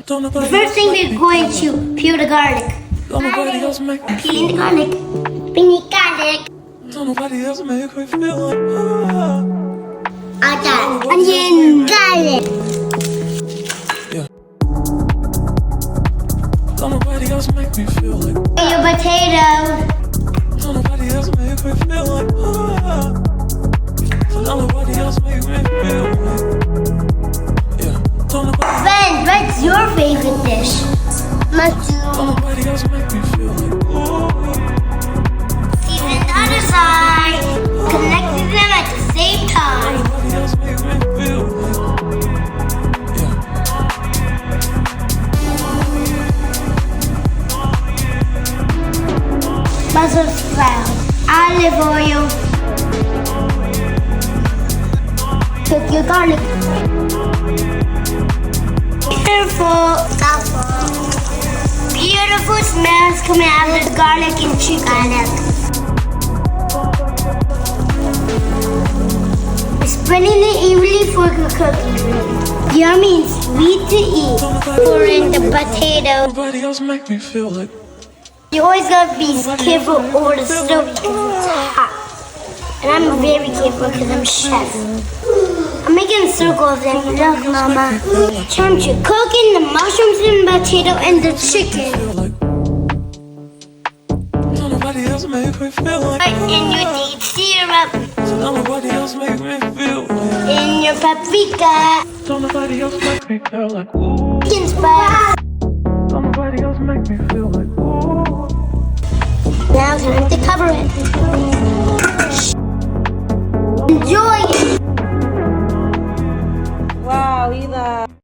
The first thing we're going to peel the garlic. Peeling the garlic. Peeling the garlic. I got onion, garlic. Don't nobody else make me feel like Your potato. don't nobody else make me feel like don't nobody else make me feel like don't nobody Ben, what's your favorite dish? don't nobody else make me feel like Season the other side. Connecting them at the same time. nobody else make me feel like Mussel sprout. Olive oil. Cook your garlic. Careful. Beautiful smells coming out of the garlic and chicken. Spreading it evenly for the cooking. Yummy and sweet to eat. Pour in the potato. nobody else make me feel like You always gotta be careful over the stove because it's hot. And I'm very careful because I'm chef. I'm making a circle of them. Look, Mama. Time to cooking the mushrooms and potato and the chicken. don't nobody else make me feel like And your date syrup. don't nobody else make me feel like And your paprika. don't nobody else make me feel like Chicken spice. don't nobody else make me feel like Now time to cover it. Enjoy it. Wow, Ida.